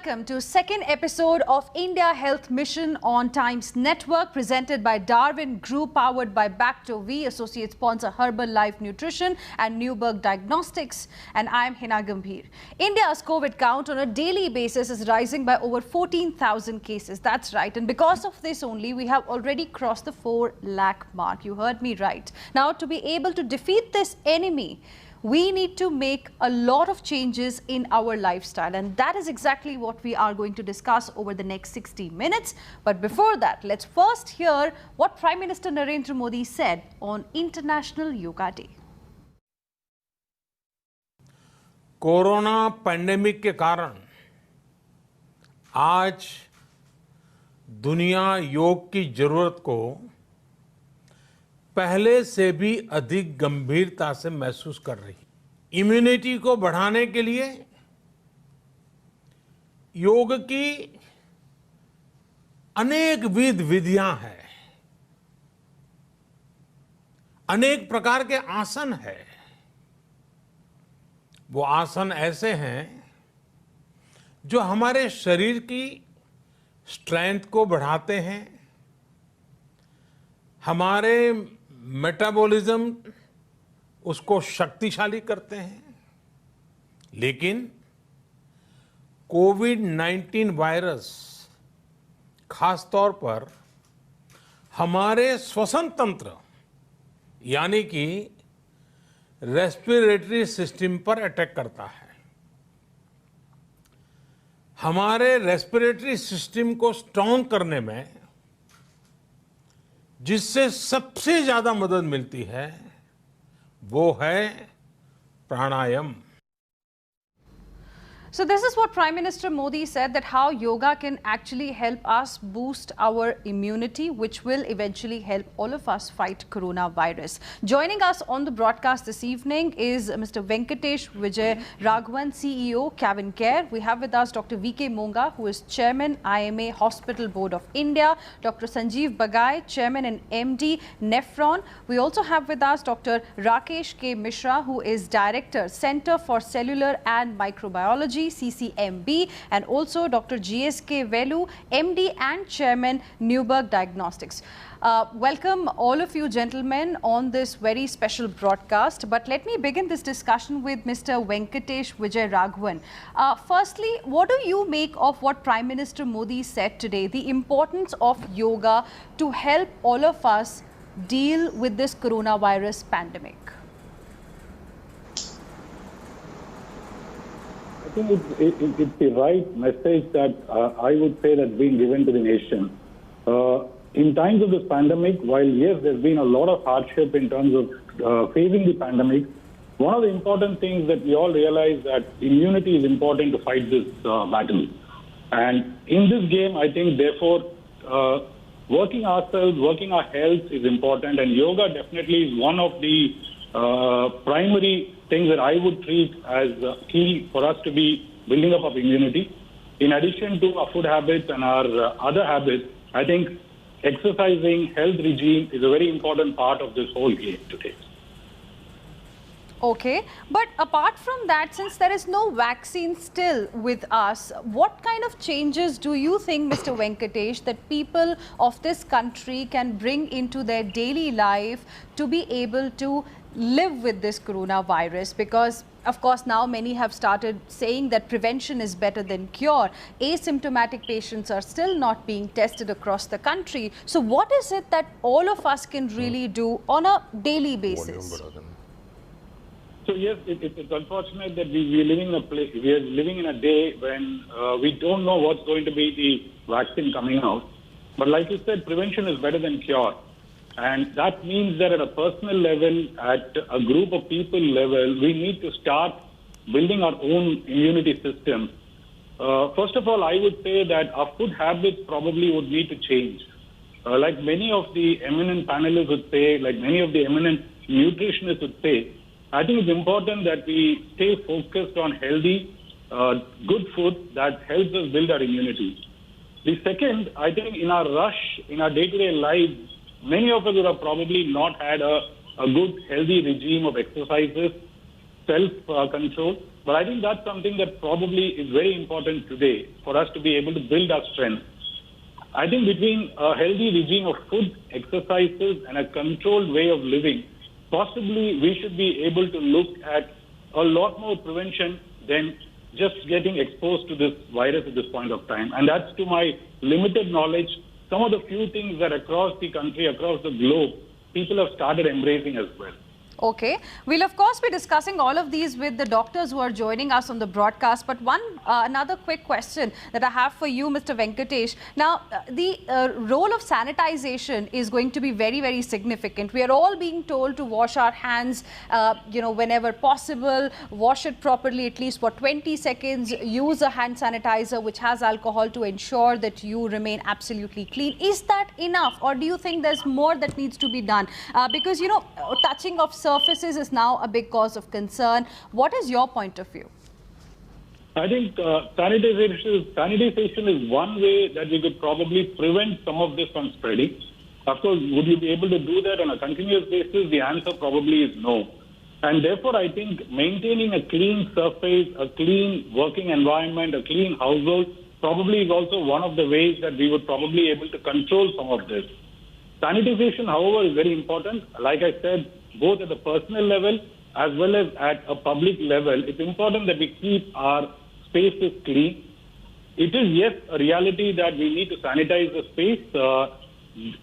welcome to second episode of India Health Mission on Times Network, presented by Darwin Group, powered by Bacto-V, associate sponsor Herbal Life Nutrition and Newberg Diagnostics. And I'm Hina Gambhir. India's COVID count on a daily basis is rising by over 14,000 cases. That's right. And because of this only, we have already crossed the 4 lakh mark. You heard me right. Now, to be able to defeat this enemy, we need to make a lot of changes in our lifestyle, and that is exactly what we are going to discuss over the next 60 minutes. But before that, let's first hear what Prime Minister Narendra Modi said on International Yoga Day. Corona pandemic के कारण आज दुनिया योग की जरूरत को पहले से भी अधिक गंभीरता से महसूस कर रही है। इम्यूनिटी को बढ़ाने के लिए योग की अनेक विधियां हैं, अनेक प्रकार के आसन हैं। वो आसन ऐसे हैं जो हमारे शरीर की स्ट्रेंथ को बढ़ाते हैं, हमारे मेटाबॉलिज्म उसको शक्तिशाली करते हैं। लेकिन कोविड-19 वायरस खास तौर पर हमारे श्वसन तंत्र यानी कि रेस्पिरेटरी सिस्टम पर अटैक करता है। हमारे रेस्पिरेटरी सिस्टम को स्ट्रांग करने में जिससे सबसे ज्यादा मदद मिलती है वो है प्राणायाम। So this is what Prime Minister Modi said, that how yoga can actually help us boost our immunity, which will eventually help all of us fight coronavirus. Joining us on the broadcast this evening is Mr. Venkatesh Vijay Raghavan, CEO, Caven Care. We have with us Dr. V.K. Monga, who is Chairman, IMA Hospital Board of India. Dr. Sanjeev Bagai, Chairman and MD, Nephron. We also have with us Dr. Rakesh K. Mishra, who is Director, Center for Cellular and Microbiology, CCMB, and also Dr. GSK Velu, MD and Chairman, Newberg Diagnostics. Welcome all of you gentlemen on this very special broadcast. But let me begin this discussion with Mr. Venkatesh Vijay Raghavan. Firstly, what do you make of what Prime Minister Modi said today, the importance of yoga to help all of us deal with this coronavirus pandemic? I think it's the right message that I would say that's been given to the nation. In times of this pandemic, while yes, there's been a lot of hardship in terms of facing the pandemic, one of the important things that we all realize that immunity is important to fight this battle. And in this game, I think, therefore, working ourselves, working our health is important, and yoga definitely is one of the primary things that I would treat as key for us to be building up of immunity. In addition to our food habits and our other habits, I think exercising, health regime is a very important part of this whole game today. Okay, but apart from that, since there is no vaccine still with us, what kind of changes do you think, Mr. Venkatesh, that people of this country can bring into their daily life to be able to live with this coronavirus? Because of course now many have started saying that prevention is better than cure. Asymptomatic patients are still not being tested across the country. So what is it that all of us can really do on a daily basis? So yes, it's unfortunate that we are living in a day when we don't know what's going to be the vaccine coming out. But like you said, prevention is better than cure. And that means that at a personal level, at a group of people level, we need to start building our own immunity system. First of all, I would say that our food habits probably would need to change. Like many of the eminent panelists would say, like many of the eminent nutritionists would say, I think it's important that we stay focused on healthy, good food that helps us build our immunity. The second, I think in our rush, in our day-to-day lives, many of us would have probably not had a good, healthy regime of exercises, self-control. But I think that's something that probably is very important today for us to be able to build our strength. I think between a healthy regime of food, exercises, and a controlled way of living, possibly we should be able to look at a lot more prevention than just getting exposed to this virus at this point of time. And that's, to my limited knowledge, some of the few things that across the country, across the globe, people have started embracing as well. Okay. We'll of course be discussing all of these with the doctors who are joining us on the broadcast. But another quick question that I have for you, Mr. Venkatesh. Now, the role of sanitization is going to be very, very significant. We are all being told to wash our hands, whenever possible, wash it properly, at least for 20 seconds, use a hand sanitizer which has alcohol to ensure that you remain absolutely clean. Is that enough, or do you think there's more that needs to be done? Because, touching of surfaces is now a big cause of concern. What is your point of view? I think sanitization is one way that we could probably prevent some of this from spreading. Of course, would you be able to do that on a continuous basis? The answer probably is no. And therefore, I think maintaining a clean surface, a clean working environment, a clean household probably is also one of the ways that we would probably be able to control some of this. Sanitization, however, is very important. Like I said, both at the personal level as well as at a public level, it's important that we keep our spaces clean. It is, yes, a reality that we need to sanitize the space.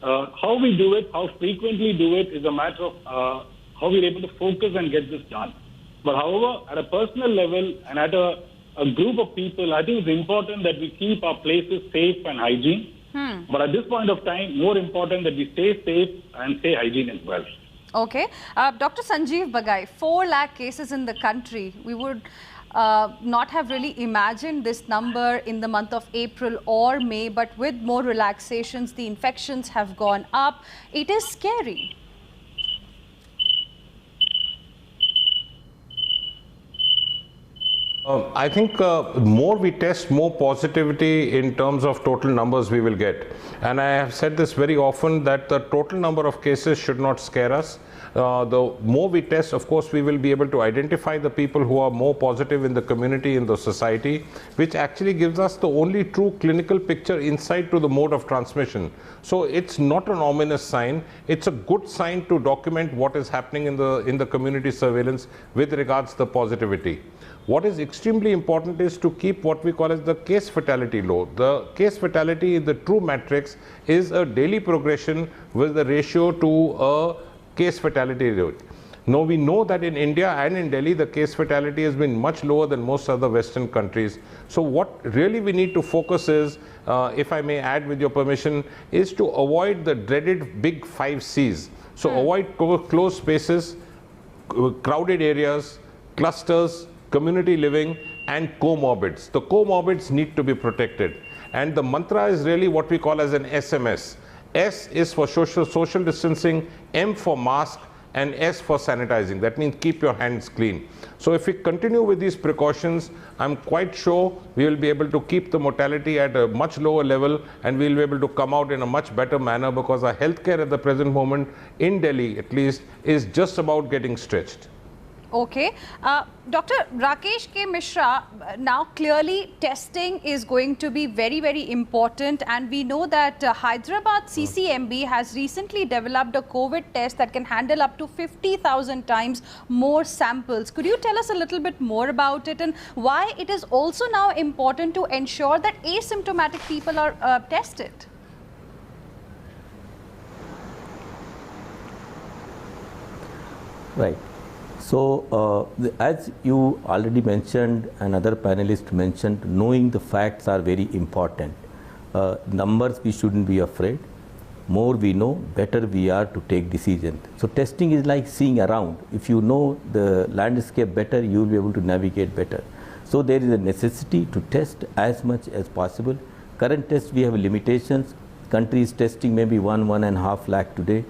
How we do it, how frequently do it is a matter of how we're able to focus and get this done. But however, at a personal level and at a group of people, I think it's important that we keep our places safe and hygiene. But at this point of time, more important that we stay safe and stay hygiene as well. Okay. Dr. Sanjeev Bagai, 4 lakh cases in the country. We would not have really imagined this number in the month of April or May, but with more relaxations, the infections have gone up. It is scary. I think more we test, more positivity in terms of total numbers we will get. And I have said this very often that the total number of cases should not scare us. The more we test, of course, we will be able to identify the people who are more positive in the community, in the society, which actually gives us the only true clinical picture insight to the mode of transmission. So it's not an ominous sign. It's a good sign to document what is happening in the community surveillance with regards to the positivity. What is extremely important is to keep what we call as the case fatality low. The case fatality in the true matrix is a daily progression with the ratio to a case fatality rate. Now we know that in India and in Delhi, the case fatality has been much lower than most other Western countries. So what really we need to focus is, if I may add with your permission, is to avoid the dreaded big 5 C's. So avoid closed spaces, crowded areas, clusters, community living, and comorbids. The comorbids need to be protected. And the mantra is really what we call as an SMS. S is for social distancing, M for mask, and S for sanitizing. That means keep your hands clean. So if we continue with these precautions, I'm quite sure we will be able to keep the mortality at a much lower level, and we'll be able to come out in a much better manner, because our healthcare at the present moment, in Delhi at least, is just about getting stretched. Okay. Dr. Rakesh K. Mishra, now clearly testing is going to be very, very important, and we know that Hyderabad CCMB has recently developed a COVID test that can handle up to 50,000 times more samples. Could you tell us a little bit more about it, and why it is also now important to ensure that asymptomatic people are tested? Right. So, as you already mentioned, and other panelists mentioned, knowing the facts are very important. Numbers, we shouldn't be afraid. More we know, better we are to take decisions. So, testing is like seeing around. If you know the landscape better, you will be able to navigate better. So, there is a necessity to test as much as possible. Current tests, we have limitations. Country is testing maybe 1.5 lakh today.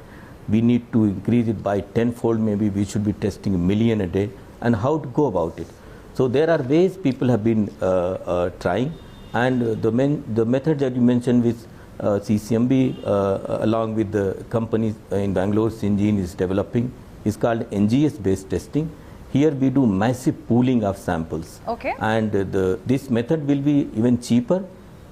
We need to increase it by tenfold. Maybe we should be testing 1 million a day, and how to go about it. So there are ways people have been trying, and the method that you mentioned with CCMB along with the companies in Bangalore, Syngene is developing, is called NGS based testing. Here we do massive pooling of samples. Okay. And this method will be even cheaper,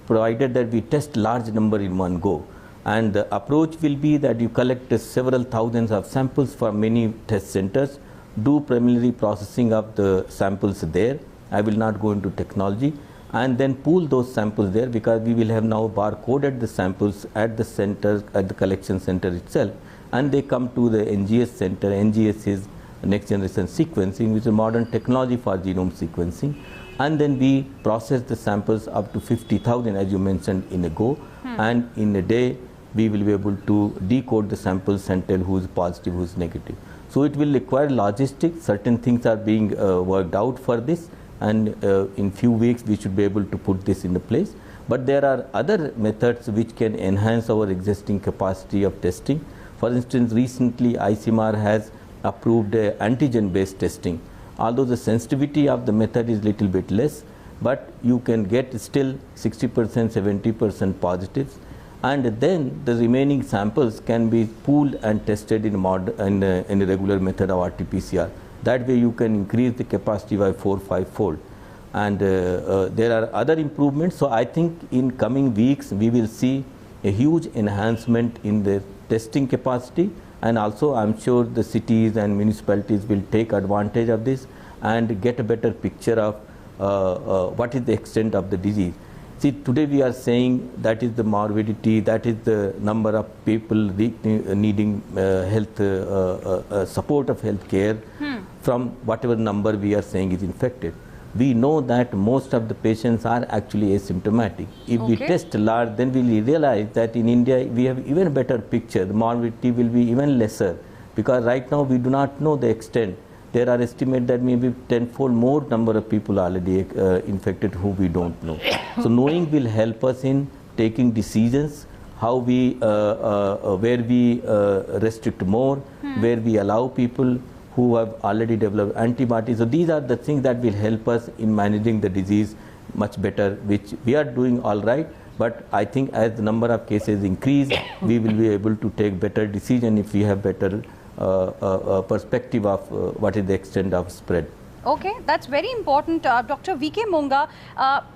provided that we test large number in one go. And the approach will be that you collect several thousands of samples from many test centers, do preliminary processing of the samples there. I will not go into technology. And then pool those samples there, because we will have now barcoded the samples at the center, at the collection center itself, and they come to the NGS center. NGS is next generation sequencing, which is modern technology for genome sequencing. And then we process the samples up to 50,000, as you mentioned, in a go. And in a day, we will be able to decode the samples and tell who is positive, who is negative. So it will require logistics. Certain things are being worked out for this. And in few weeks we should be able to put this into place. But there are other methods which can enhance our existing capacity of testing. For instance, recently ICMR has approved antigen based testing. Although the sensitivity of the method is little bit less, but you can get still 60%, 70% positives, and then the remaining samples can be pooled and tested in a regular method of RT-PCR. That way you can increase the capacity by 4-5 fold. And there are other improvements. So I think in coming weeks we will see a huge enhancement in the testing capacity, and also I'm sure the cities and municipalities will take advantage of this and get a better picture of what is the extent of the disease. See, today we are saying that is the morbidity, that is the number of people needing health support of health care from whatever number we are saying is infected. We know that most of the patients are actually asymptomatic. If we test large, then we will realize that in India we have even better picture. The morbidity will be even lesser, because right now we do not know the extent. There are estimates that maybe 10-fold more number of people already infected who we don't know. So knowing will help us in taking decisions, how we, where we restrict more, where we allow people who have already developed antibodies. So these are the things that will help us in managing the disease much better, which we are doing all right. But I think as the number of cases increase, we will be able to take better decision if we have better perspective of what is the extent of spread. Okay, that's very important. Dr. V.K. Monga,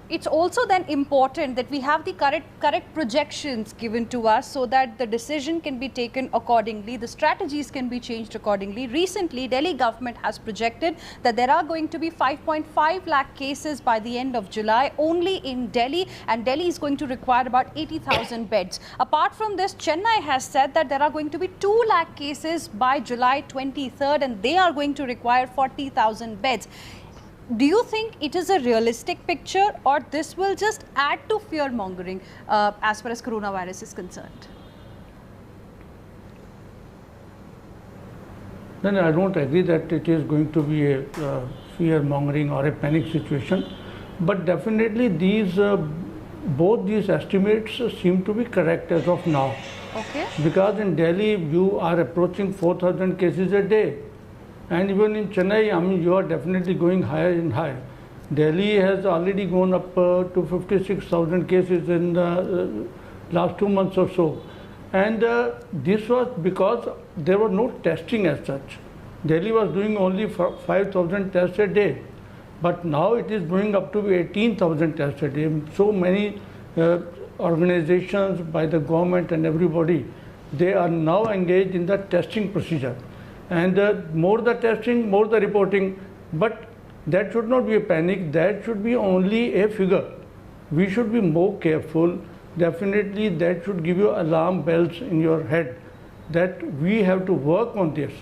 it's also then important that we have the correct projections given to us so that the decision can be taken accordingly, the strategies can be changed accordingly. Recently, Delhi government has projected that there are going to be 5.5 lakh cases by the end of July only in Delhi, and Delhi is going to require about 80,000 beds. Apart from this, Chennai has said that there are going to be 2 lakh cases by July 23rd, and they are going to require 40,000 beds. Do you think it is a realistic picture, or this will just add to fear mongering as far as coronavirus is concerned? Then I don't agree that it is going to be a fear mongering or a panic situation, but definitely these both these estimates seem to be correct as of now. Okay. Because in Delhi you are approaching 4,000 cases a day. And even in Chennai, I mean, you are definitely going higher and higher. Delhi has already gone up to 56,000 cases in the last 2 months or so. And this was because there was no testing as such. Delhi was doing only 5,000 tests a day. But now it is going up to 18,000 tests a day. So many organizations by the government and everybody, they are now engaged in the testing procedure. And more the testing, more the reporting, but that should not be a panic, that should be only a figure. We should be more careful. Definitely that should give you alarm bells in your head that we have to work on this.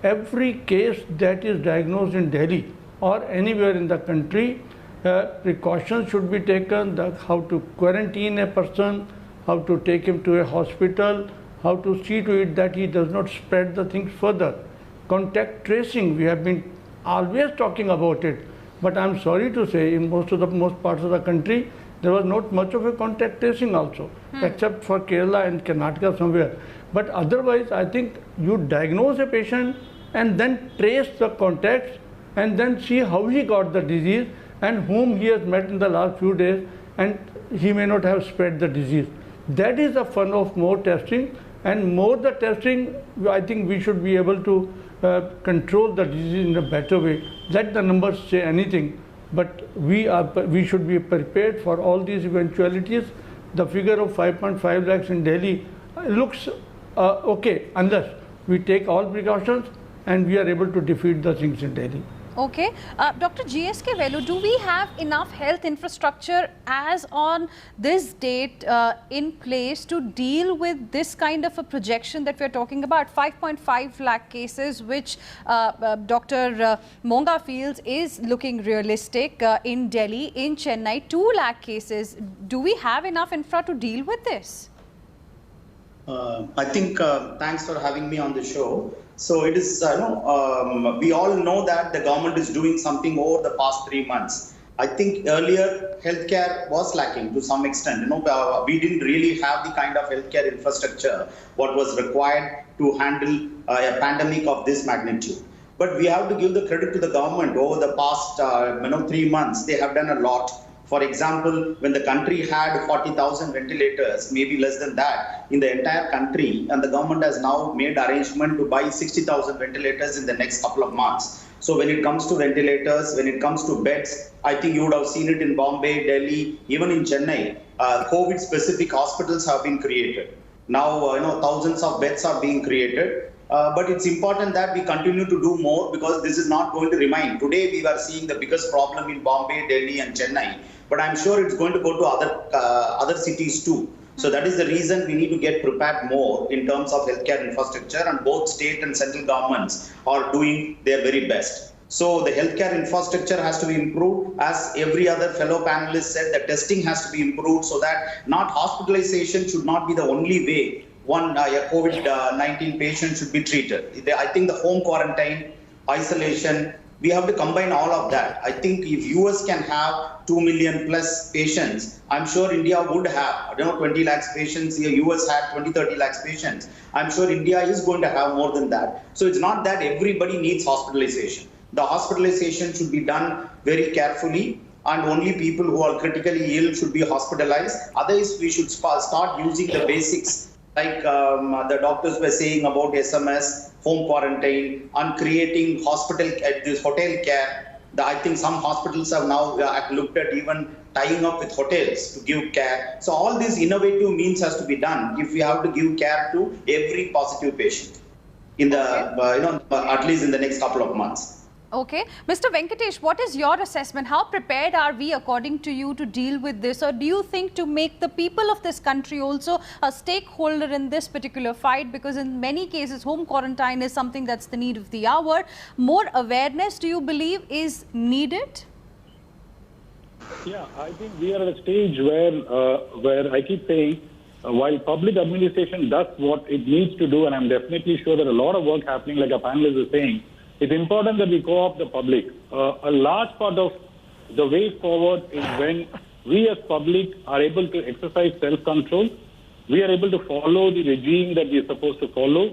Every case that is diagnosed in Delhi or anywhere in the country, precautions should be taken, how to quarantine a person, how to take him to a hospital, how to see to it that he does not spread the things further. Contact tracing, we have been always talking about it, but I'm sorry to say in most parts of the country there was not much of a contact tracing also, except for Kerala and Karnataka somewhere. But otherwise I think you diagnose a patient and then trace the contacts and then see how he got the disease and whom he has met in the last few days, and he may not have spread the disease. That is the fun of more testing, and more the testing, I think we should be able to control the disease in a better way. Let the numbers say anything, but we should be prepared for all these eventualities. The figure of 5.5 lakhs in Delhi looks okay, unless we take all precautions and we are able to defeat the things in Delhi. Okay. Dr. GSK Velu, do we have enough health infrastructure as on this date in place to deal with this kind of a projection that we are talking about? 5.5 lakh cases, which Dr. Monga feels is looking realistic in Delhi, in Chennai, 2 lakh cases. Do we have enough infra to deal with this? I think, thanks for having me on the show. So it is, we all know that the government is doing something over the past 3 months. I think earlier healthcare was lacking to some extent. We didn't really have the kind of healthcare infrastructure what was required to handle a pandemic of this magnitude. But we have to give the credit to the government over the past 3 months. They have done a lot. For example, when the country had 40,000 ventilators, maybe less than that, in the entire country, and the government has now made arrangement to buy 60,000 ventilators in the next couple of months. So when it comes to ventilators, when it comes to beds, I think you would have seen it in Bombay, Delhi, even in Chennai, COVID-specific hospitals have been created. Now, thousands of beds are being created. But it's important that we continue to do more, because this is not going to remain. Today, we are seeing the biggest problem in Bombay, Delhi and Chennai. But I'm sure it's going to go to other cities too. So that is the reason we need to get prepared more in terms of healthcare infrastructure, and both state and central governments are doing their very best. So the healthcare infrastructure has to be improved. As every other fellow panelist said, the testing has to be improved so that not hospitalization should not be the only way a COVID-19 patient should be treated. I think the home quarantine, isolation, we have to combine all of that. I think if US can have 2 million plus patients, I'm sure India would have 20 lakhs patients. US had 20-30 lakhs patients. I'm sure India is going to have more than that. So it's not that everybody needs hospitalization. The hospitalization should be done very carefully, and only people who are critically ill should be hospitalized. Otherwise, we should start using the basics, like the doctors were saying about SMS, home quarantine, and creating hotel care. I think some hospitals have now looked at even tying up with hotels to give care. So all these innovative means has to be done if we have to give care to every positive patient in the at least in the next couple of months. Okay. Mr. Venkatesh, what is your assessment? How prepared are we, according to you, to deal with this? Or do you think to make the people of this country also a stakeholder in this particular fight? Because in many cases, home quarantine is something that's the need of the hour. More awareness, do you believe, is needed? Yeah, I think we are at a stage where I keep saying, while public administration does what it needs to do, and I'm definitely sure that a lot of work happening, like a panelist is saying, it's important that we co-opt the public. A large part of the way forward is when we as public are able to exercise self-control. We are able to follow the regime that we are supposed to follow,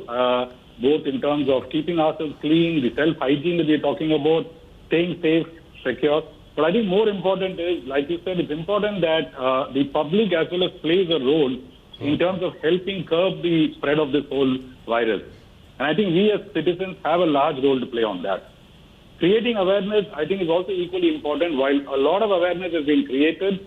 both in terms of keeping ourselves clean, the self-hygiene that we are talking about, staying safe, secure. But I think more important is, like you said, it's important that the public as well as plays a role in terms of helping curb the spread of this whole virus. And I think we as citizens have a large role to play on that. Creating awareness, I think, is also equally important. While a lot of awareness has been created,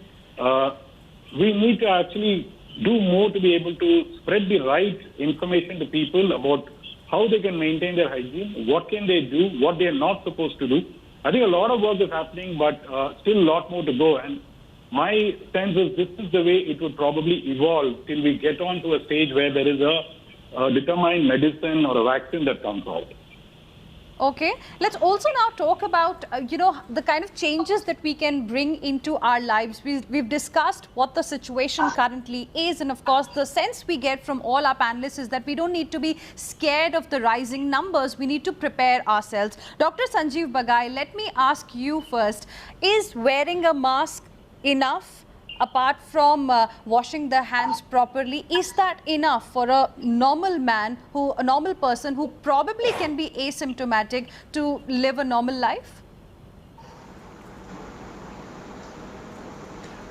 we need to actually do more to be able to spread the right information to people about how they can maintain their hygiene, what can they do, what they are not supposed to do. I think a lot of work is happening, but still a lot more to go. And my sense is this is the way it would probably evolve till we get on to a stage where there is a determined medicine or a vaccine that comes out. Okay, let's also now talk about, the kind of changes that we can bring into our lives. We've discussed what the situation currently is, and of course the sense we get from all our panelists is that we don't need to be scared of the rising numbers. We need to prepare ourselves. Dr. Sanjeev Bagai, let me ask you first, is wearing a mask enough? Apart from washing their hands properly, is that enough for a normal man, a normal person who probably can be asymptomatic to live a normal life?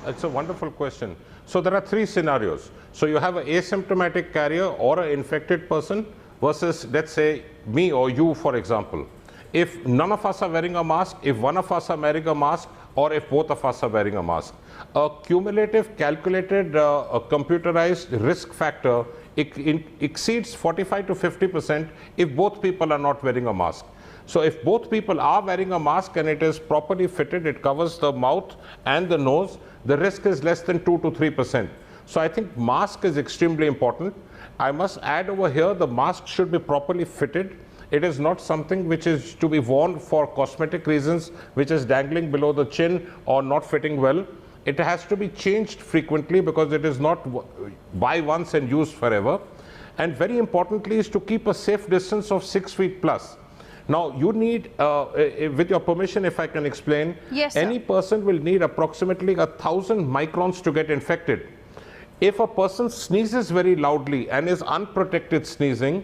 That's a wonderful question. So there are three scenarios. So you have an asymptomatic carrier or an infected person versus, let's say, me or you, for example. If none of us are wearing a mask, if one of us are wearing a mask, or if both of us are wearing a mask, a cumulative calculated a computerized risk factor exceeds 45 to 50% if both people are not wearing a mask. So if both people are wearing a mask and it is properly fitted, it covers the mouth and the nose, the risk is less than 2 to 3%. So I think mask is extremely important. I must add over here, the mask should be properly fitted. It is not something which is to be worn for cosmetic reasons, which is dangling below the chin or not fitting well. It has to be changed frequently because it is not buy once and use forever. And very importantly is to keep a safe distance of 6 feet plus. Now you need, with your permission, if I can explain, yes, any person will need approximately 1,000 microns to get infected. If a person sneezes very loudly and is unprotected sneezing,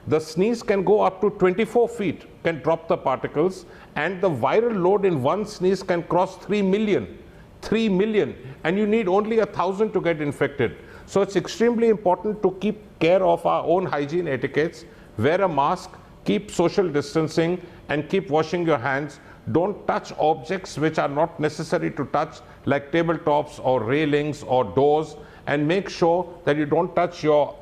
the sneeze can go up to 24 feet, can drop the particles, and the viral load in one sneeze can cross 3 million. 3 million, and you need only 1,000 to get infected. So it's extremely important to keep care of our own hygiene etiquettes, wear a mask, keep social distancing, and keep washing your hands. Don't touch objects which are not necessary to touch, like tabletops or railings or doors, and make sure that you don't touch your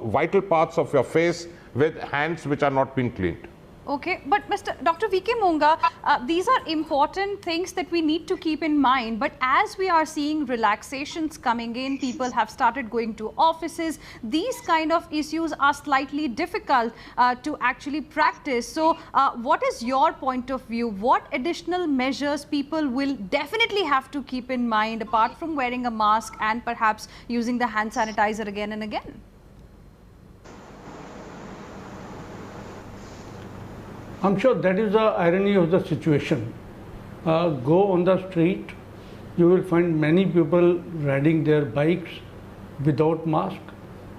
vital parts of your face with hands which are not being cleaned. Okay, but Dr. V.K. Monga, these are important things that we need to keep in mind. But as we are seeing relaxations coming in, people have started going to offices, these kind of issues are slightly difficult to actually practice. So what is your point of view? What additional measures people will definitely have to keep in mind apart from wearing a mask and perhaps using the hand sanitizer again and again? I'm sure that is the irony of the situation. Go on the street, you will find many people riding their bikes without mask,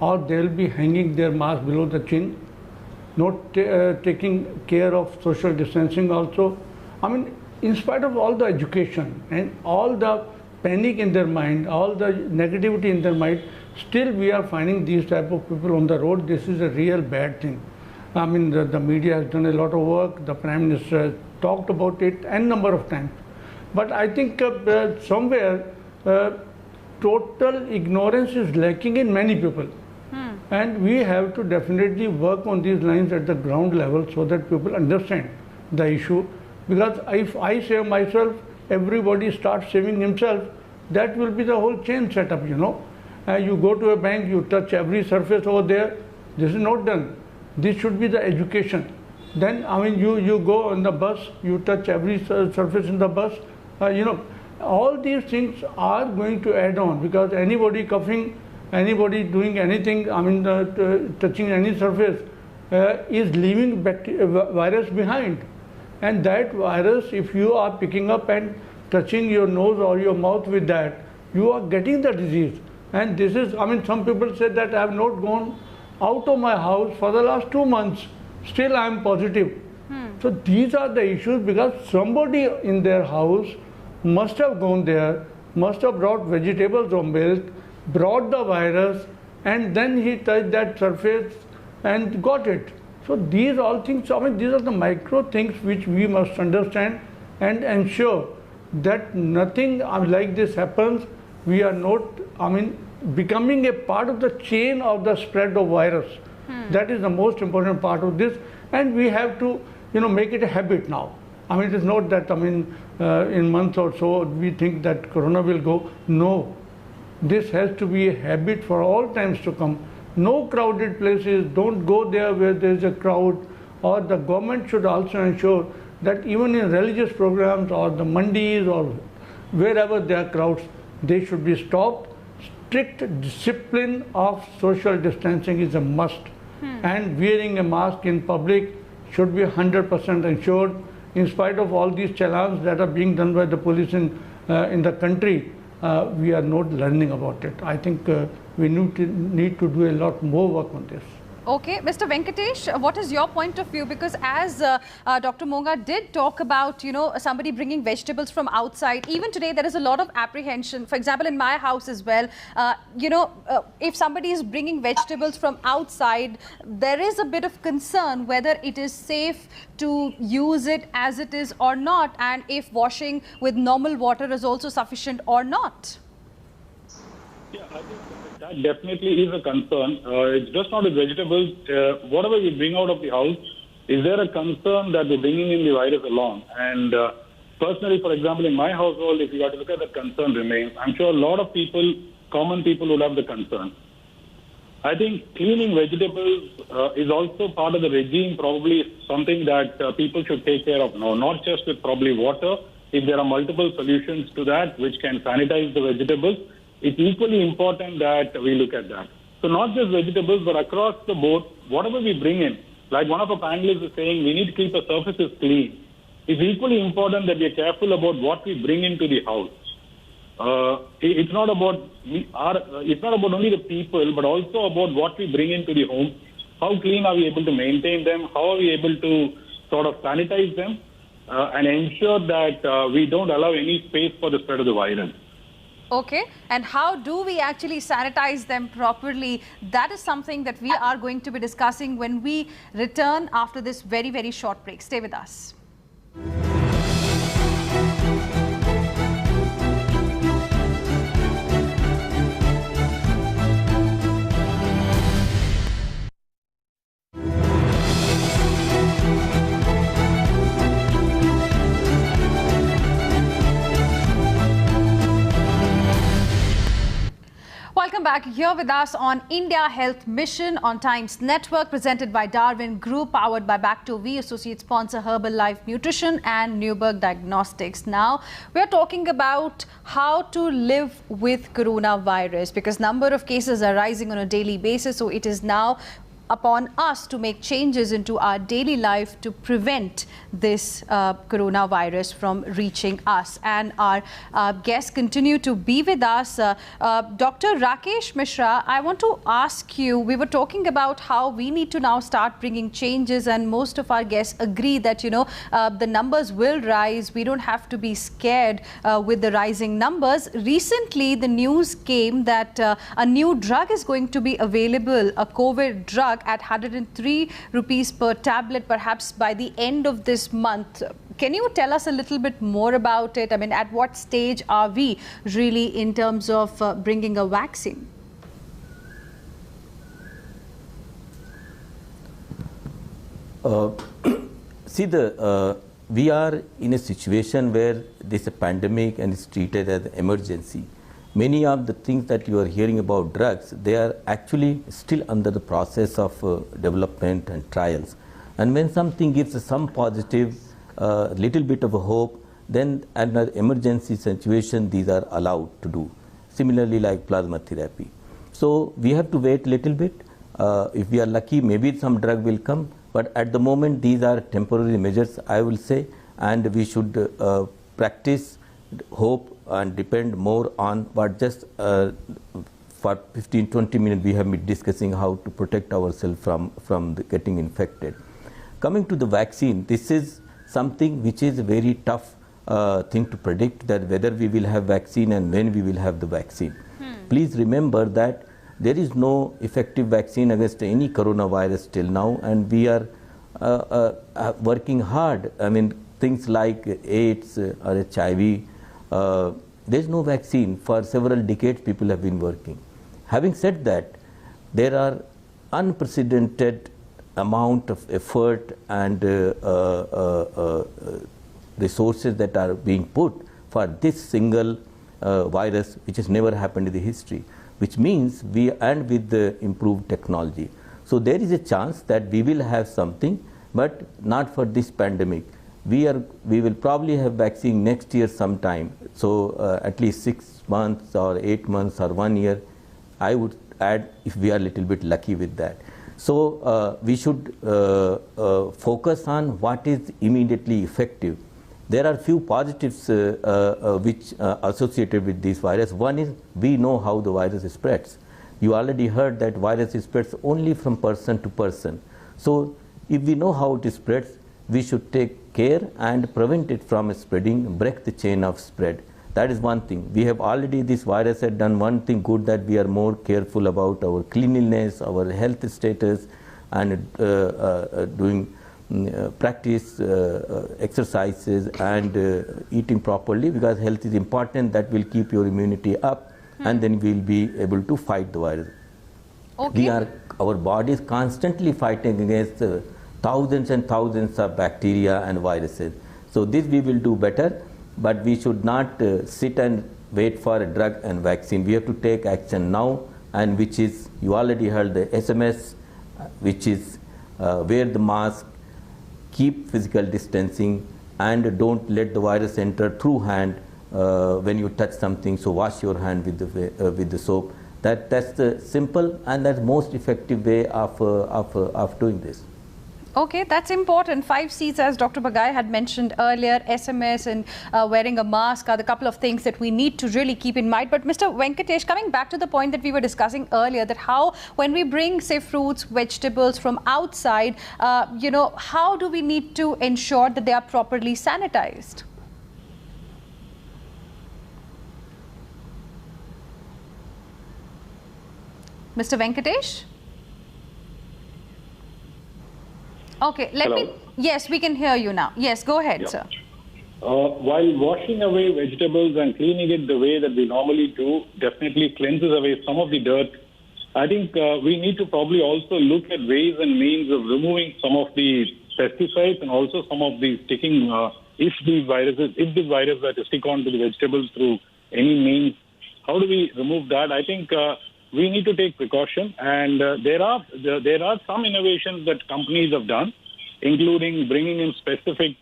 or they'll be hanging their mask below the chin, not taking care of social distancing also. I mean, in spite of all the education and all the panic in their mind, all the negativity in their mind, still we are finding these type of people on the road. This is a real bad thing. I mean, the media has done a lot of work. The Prime Minister has talked about it a number of times. But I think somewhere total ignorance is lacking in many people. And we have to definitely work on these lines at the ground level so that people understand the issue. Because if I save myself, everybody starts saving himself, that will be the whole chain setup, you know. You go to a bank, you touch every surface over there. This is not done. This should be the education. Then, I mean, you go on the bus, you touch every surface in the bus. You know, all these things are going to add on, because anybody coughing, anybody doing anything, I mean, touching any surface is leaving virus behind. And that virus, if you are picking up and touching your nose or your mouth with that, you are getting the disease. And this is, I mean, some people say that I have not gone out of my house for the last 2 months, still I am positive. So these are the issues, because somebody in their house must have gone there, must have brought vegetables or milk, brought the virus, and then he touched that surface and got it. So these all things, I mean, these are the micro things which we must understand and ensure that nothing like this happens. We are not, I mean, becoming a part of the chain of the spread of virus. That is the most important part of this, and we have to, you know, make it a habit now. I mean, it is not that, I mean, in months or so we think that corona will go. No, this has to be a habit for all times to come. No crowded places, don't go there where there is a crowd, or the government should also ensure that even in religious programs or the mandis or wherever there are crowds, they should be stopped. Strict discipline of social distancing is a must, and wearing a mask in public should be 100% ensured. In spite of all these challenge that are being done by the police in the country, we are not learning about it. I think we need to do a lot more work on this. Okay, Mr. Venkatesh, what is your point of view? Because as Dr. Monga did talk about, somebody bringing vegetables from outside, even today there is a lot of apprehension. For example, in my house as well, if somebody is bringing vegetables from outside, there is a bit of concern whether it is safe to use it as it is or not, and if washing with normal water is also sufficient or not. Yeah, I think that definitely is a concern. It's just not with vegetables. Whatever we bring out of the house, is there a concern that we're bringing in the virus along? And personally, for example, in my household, if you got to look at that concern remains, I'm sure a lot of people, common people, will have the concern. I think cleaning vegetables is also part of the regime, probably something that people should take care of now, not just with probably water. If there are multiple solutions to that which can sanitize the vegetables, it's equally important that we look at that. So not just vegetables, but across the board, whatever we bring in, like one of our panelists is saying, we need to keep the surfaces clean. It's equally important that we are careful about what we bring into the house. It's not about only the people, but also about what we bring into the home. How clean are we able to maintain them? How are we able to sort of sanitize them and ensure that we don't allow any space for the spread of the virus? Okay, and how do we actually sanitize them properly? That is something that we are going to be discussing when we return after this very, very short break. Stay with us. Welcome back. Here with us on India Health Mission on Times Network, presented by Darwin Group, powered by Bacto-V, associate sponsor Herbalife Nutrition and Newberg Diagnostics. Now, we are talking about how to live with coronavirus, because number of cases are rising on a daily basis. So it is now upon us to make changes into our daily life to prevent this coronavirus from reaching us. And our guests continue to be with us. Dr. Rakesh Mishra, I want to ask you, we were talking about how we need to now start bringing changes, and most of our guests agree that, the numbers will rise. We don't have to be scared with the rising numbers. Recently, the news came that a new drug is going to be available, a COVID drug, at 103 rupees per tablet, perhaps by the end of this month. Can you tell us a little bit more about it? I mean, at what stage are we really in terms of bringing a vaccine? See, we are in a situation where this is a pandemic and it's treated as an emergency. Many of the things that you are hearing about drugs, they are actually still under the process of development and trials. And when something gives some positive, little bit of a hope, then under emergency situation, these are allowed to do. Similarly, like plasma therapy. So we have to wait a little bit. If we are lucky, maybe some drug will come. But at the moment, these are temporary measures, I will say, and we should practice hope and depend more on what just for 15-20 minutes we have been discussing how to protect ourselves from getting infected. Coming to the vaccine, this is something which is a very tough thing to predict, that whether we will have vaccine and when we will have the vaccine. Please remember that there is no effective vaccine against any coronavirus till now, and we are working hard. I mean, things like AIDS or HIV, there is no vaccine. For several decades people have been working. Having said that, there are unprecedented amount of effort and resources that are being put for this single virus, which has never happened in the history, which means and with the improved technology. So there is a chance that we will have something, but not for this pandemic. We will probably have vaccine next year sometime. So at least 6 months or 8 months or 1 year, I would add, if we are a little bit lucky with that. So we should focus on what is immediately effective. There are few positives which are associated with this virus. One is we know how the virus spreads. You already heard that virus spreads only from person to person. So if we know how it spreads, we should take care and prevent it from spreading, break the chain of spread. That is one thing. We have already, this virus had done one thing good, that we are more careful about our cleanliness, our health status, and doing practice exercises and eating properly, because health is important. That will keep your immunity up, and then we will be able to fight the virus. Okay. Our body is constantly fighting against thousands and thousands of bacteria and viruses. So this we will do better, but we should not sit and wait for a drug and vaccine. We have to take action now, and which is, you already heard the SMS, which is wear the mask, keep physical distancing, and don't let the virus enter through hand when you touch something. So wash your hand with the soap. That's the simple and that's most effective way of doing this. Okay, that's important. 5 C's, as Dr. Bagai had mentioned earlier, SMS and wearing a mask are the couple of things that we need to really keep in mind. But Mr. Venkatesh, coming back to the point that we were discussing earlier, that how when we bring, say, fruits, vegetables from outside, how do we need to ensure that they are properly sanitized? Mr. Venkatesh? Okay, yes, we can hear you now. Yes, go ahead, sir. While washing away vegetables and cleaning it the way that we normally do definitely cleanses away some of the dirt, I think we need to probably also look at ways and means of removing some of the pesticides and also some of the sticking, if this virus were to stick onto the vegetables through any means, how do we remove that? I think we need to take precaution, and there are some innovations that companies have done, including bringing in specific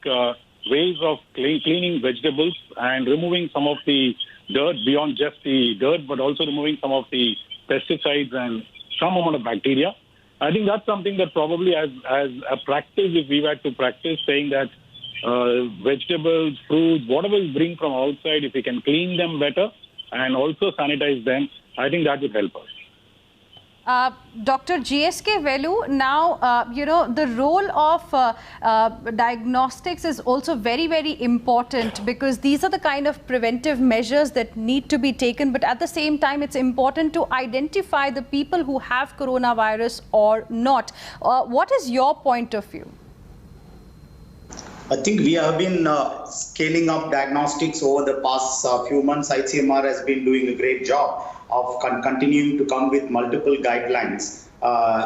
ways of cleaning vegetables and removing some of the dirt beyond just the dirt, but also removing some of the pesticides and some amount of bacteria. I think that's something that probably as a practice, if we were to practice, saying that vegetables, fruits, whatever we bring from outside, if we can clean them better and also sanitize them, I think that would help us. Dr. GSK Velu, now, the role of diagnostics is also very, very important, because these are the kind of preventive measures that need to be taken. But at the same time, it's important to identify the people who have coronavirus or not. What is your point of view? I think we have been scaling up diagnostics over the past few months. ICMR has been doing a great job of continuing to come with multiple guidelines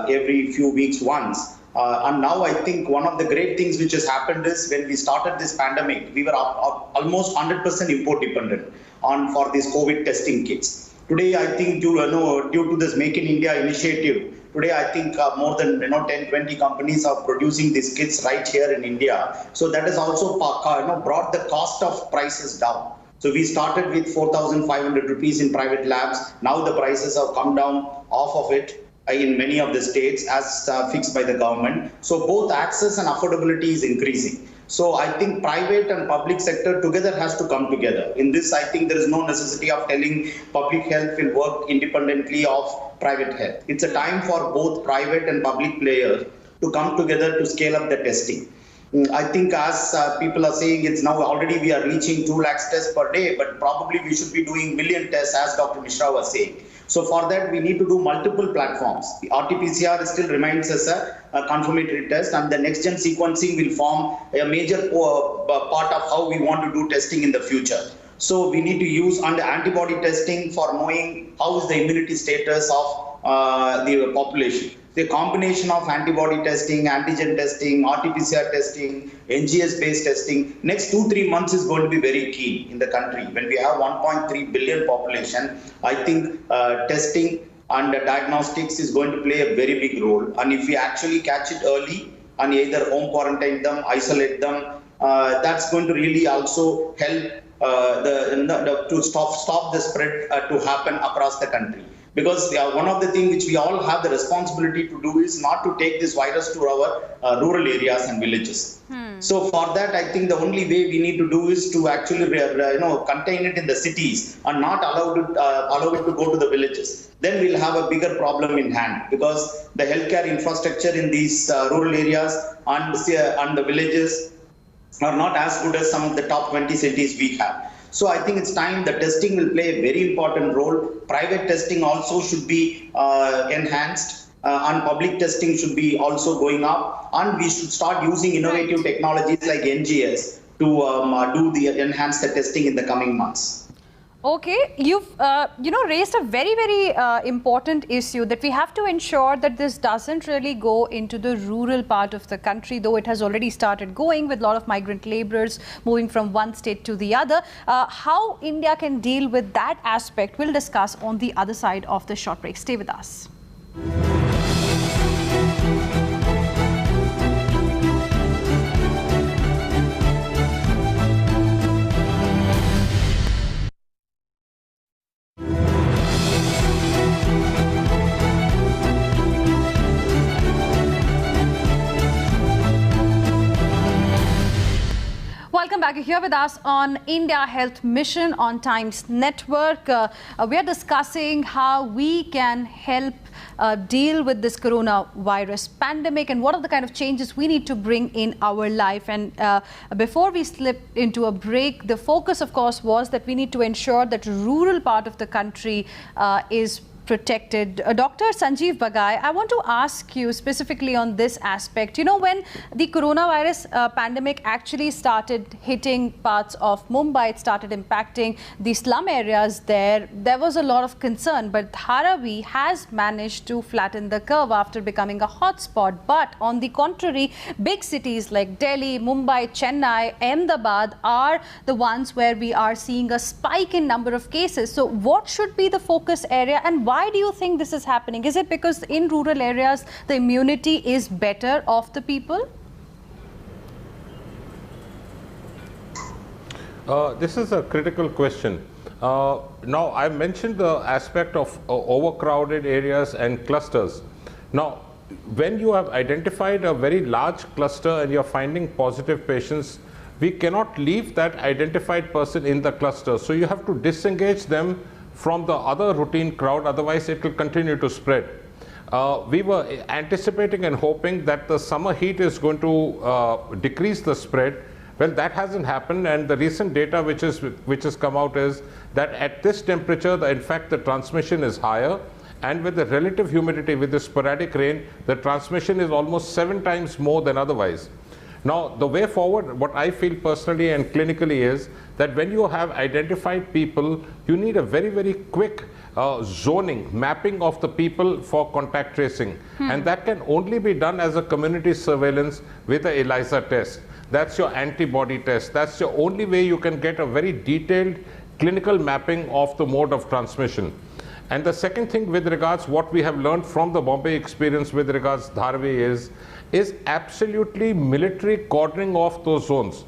every few weeks once. And now I think one of the great things which has happened is when we started this pandemic, we were almost 100% import dependent for these COVID testing kits. Today, I think due to this Make in India initiative, today I think more than 10-20 companies are producing these kits right here in India. So that has also brought the cost of prices down. So we started with 4,500 rupees in private labs. Now the prices have come down off of it in many of the states as fixed by the government. So both access and affordability is increasing. So I think private and public sector together has to come together. In this, I think there is no necessity of telling public health will work independently of private health. It's a time for both private and public players to come together to scale up the testing. I think as people are saying, it's now already we are reaching 2 lakhs tests per day, but probably we should be doing million tests, as Dr. Mishra was saying. So for that, we need to do multiple platforms. The RT-PCR still remains as a confirmatory test, and the next-gen sequencing will form a major part of how we want to do testing in the future. So we need to use antibody testing for knowing how is the immunity status of the population. The combination of antibody testing, antigen testing, RT-PCR testing, NGS-based testing, next 2-3 months is going to be very key in the country. When we have 1.3 billion population, I think testing and diagnostics is going to play a very big role. And if we actually catch it early and either home quarantine them, isolate them, that's going to really also help to stop the spread to happen across the country. because one of the things which we all have the responsibility to do is not to take this virus to our rural areas and villages. So for that, I think the only way we need to do is to actually contain it in the cities and not allow it to go to the villages. Then we'll have a bigger problem in hand, because the healthcare infrastructure in these rural areas and the villages are not as good as some of the top 20 cities we have. So I think it's time the testing will play a very important role. Private testing also should be enhanced. And public testing should be also going up, and we should start using innovative technologies like NGS to enhance the testing in the coming months. Okay, you've raised a very important issue, that we have to ensure that this doesn't really go into the rural part of the country, though it has already started going with a lot of migrant laborers moving from one state to the other. How India can deal with that aspect, we'll discuss on the other side of the short break. Stay with us. Welcome back. You're here with us on India Health Mission on Times Network. We are discussing how we can help deal with this coronavirus pandemic and what are the kind of changes we need to bring in our life. And before we slip into a break, the focus, of course, was that we need to ensure that rural part of the country is protected. Dr. Sanjeev Bagai, I want to ask you specifically on this aspect. You know, when the coronavirus pandemic actually started hitting parts of Mumbai, it started impacting the slum areas there was a lot of concern, but Dharavi has managed to flatten the curve after becoming a hotspot. But on the contrary, big cities like Delhi, Mumbai, Chennai, Ahmedabad are the ones where we are seeing a spike in number of cases. So what should be the focus area, and why do you think this is happening? Is it because in rural areas the immunity is better of the people? This is a critical question. Now, I mentioned the aspect of overcrowded areas and clusters. Now, when you have identified a very large cluster and you're finding positive patients, we cannot leave that identified person in the cluster. So you have to disengage them from the other routine crowd, otherwise it will continue to spread. We were anticipating and hoping that the summer heat is going to decrease the spread. Well, that hasn't happened, and the recent data which has come out is that at this temperature, in fact, the transmission is higher, and with the relative humidity, with the sporadic rain, the transmission is almost 7 times more than otherwise. Now, the way forward, what I feel personally and clinically is that when you have identified people, you need a very quick zoning, mapping of the people for contact tracing. And that can only be done as a community surveillance with the ELISA test. That's your antibody test. That's the only way you can get a very detailed clinical mapping of the mode of transmission. And the second thing with regards what we have learned from the Bombay experience with regards Dharavi is absolutely military cordoning off those zones.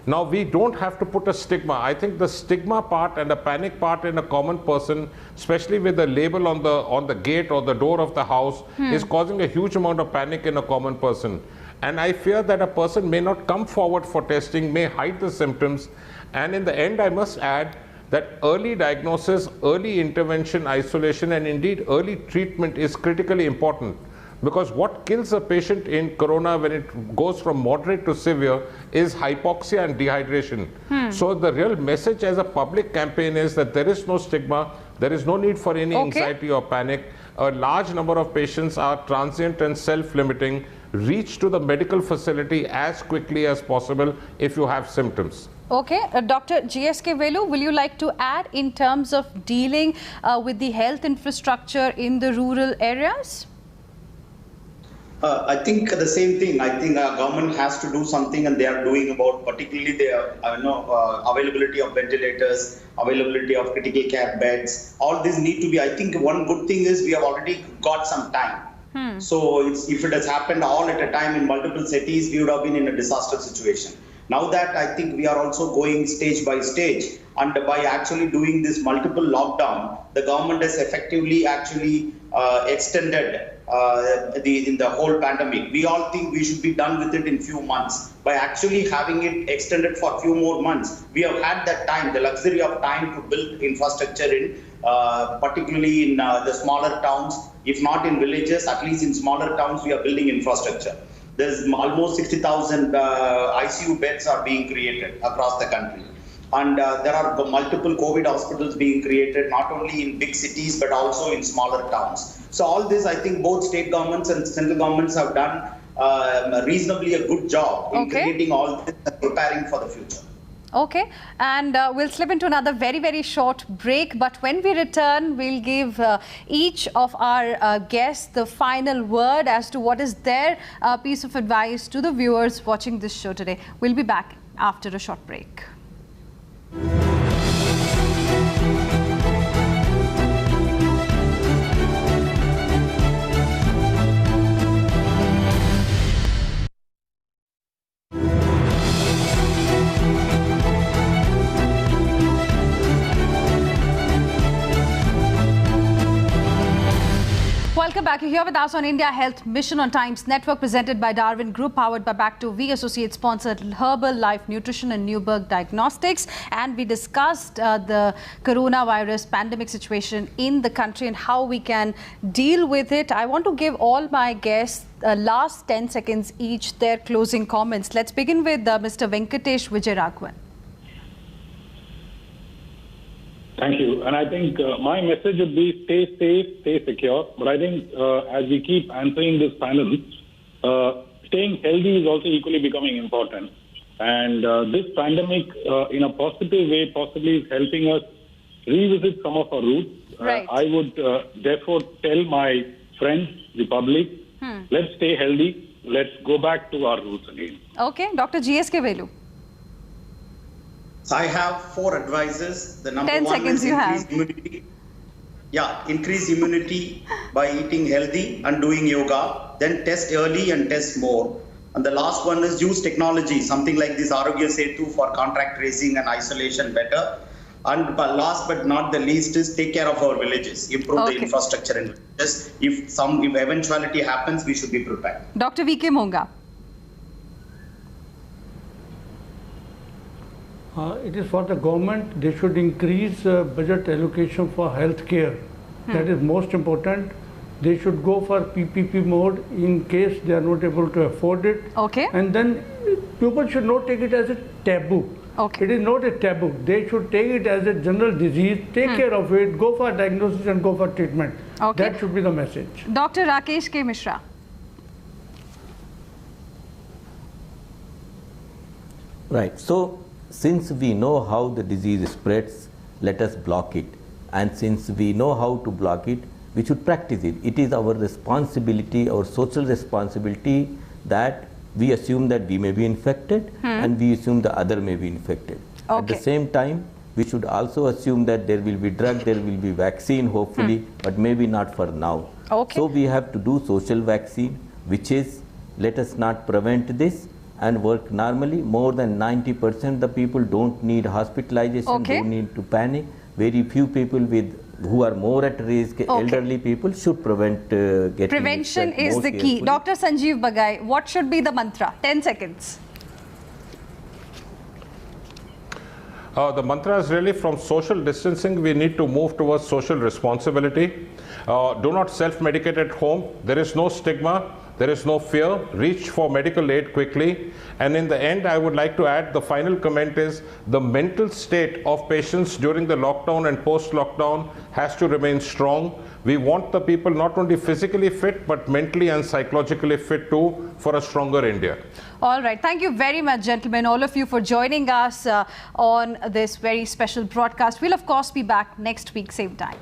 Now, we don't have to put a stigma. I think the stigma part and the panic part in a common person, especially with the label on the gate or the door of the house, is causing a huge amount of panic in a common person. And I fear that a person may not come forward for testing, may hide the symptoms. And in the end, I must add that early diagnosis, early intervention, isolation, and indeed early treatment is critically important. Because what kills a patient in corona when it goes from moderate to severe is hypoxia and dehydration. So the real message as a public campaign is that there is no stigma, there is no need for any anxiety or panic. A large number of patients are transient and self-limiting. Reach to the medical facility as quickly as possible if you have symptoms. Okay, Dr. GSK Velu, will you like to add in terms of dealing with the health infrastructure in the rural areas? I think the same thing. I think our government has to do something, and they are doing about particularly the availability of ventilators, availability of critical care beds. All these need to be. I think one good thing is we have already got some time. So if it has happened all at a time in multiple cities, we would have been in a disaster situation. Now that I think we are also going stage by stage, and by actually doing this multiple lockdown, the government has effectively actually extended the whole pandemic. We all think we should be done with it in few months. By actually having it extended for a few more months, we have had that time, the luxury of time to build infrastructure in, particularly in the smaller towns. If not in villages, at least in smaller towns, we are building infrastructure. There's almost 60,000 ICU beds are being created across the country. And there are multiple COVID hospitals being created, not only in big cities, but also in smaller towns. So all this, I think both state governments and central governments have done reasonably a good job in creating all this and preparing for the future. Okay, and we'll slip into another very, very short break. But when we return, we'll give each of our guests the final word as to what is their piece of advice to the viewers watching this show today. We'll be back after a short break. Welcome back. You're here with us on India Health Mission on Times Network, presented by Darwin Group, powered by Back2V, associate sponsored Herbal Life Nutrition and Newberg Diagnostics. And we discussed the coronavirus pandemic situation in the country and how we can deal with it. I want to give all my guests last 10 seconds each their closing comments. Let's begin with Mr. Venkatesh Vijayaraghavan. Thank you. And I think my message would be stay safe, stay secure. But I think as we keep answering this panel, staying healthy is also equally becoming important. And this pandemic, in a positive way, possibly is helping us revisit some of our roots. Right. I would therefore tell my friends, the public, let's stay healthy. Let's go back to our roots again. Okay. Dr. GSK Velu. So I have 4 advices. The number 10 one seconds is you increase have. immunity. Yeah, increase immunity by eating healthy and doing yoga. Then test early and test more. And the last one is use technology, something like this Arogya Setu for contact tracing and isolation better. And last but not the least is take care of our villages, improve the infrastructure in villages. If eventuality happens, we should be prepared. Dr. V.K. Monga. It is for the government. They should increase budget allocation for health care. That is most important. They should go for PPP mode in case they are not able to afford it. Okay. And then people should not take it as a taboo. Okay. It is not a taboo. They should take it as a general disease, take care of it, go for diagnosis and go for treatment. Okay. That should be the message. Dr. Rakesh K. Mishra. Right. So, since we know how the disease spreads, let us block it. And since we know how to block it, we should practice it. It is our responsibility, our social responsibility, that we assume that we may be infected and we assume the other may be infected. At the same time, we should also assume that there will be drug, there will be vaccine hopefully, but maybe not for now. So we have to do social vaccine, which is, let us not prevent this and work normally. More than 90% the people don't need hospitalization, don't need to panic. Very few people who are more at risk, elderly people, should prevent getting Prevention is the key. Dr. Sanjeev Bagai, what should be the mantra? 10 seconds. The mantra is really, from social distancing, we need to move towards social responsibility. Do not self-medicate at home. There is no stigma. There is no fear. Reach for medical aid quickly. And in the end, I would like to add, the final comment is, the mental state of patients during the lockdown and post-lockdown has to remain strong. We want the people not only physically fit, but mentally and psychologically fit too, for a stronger India. All right. Thank you very much, gentlemen, all of you, for joining us on this very special broadcast. We'll, of course, be back next week, same time.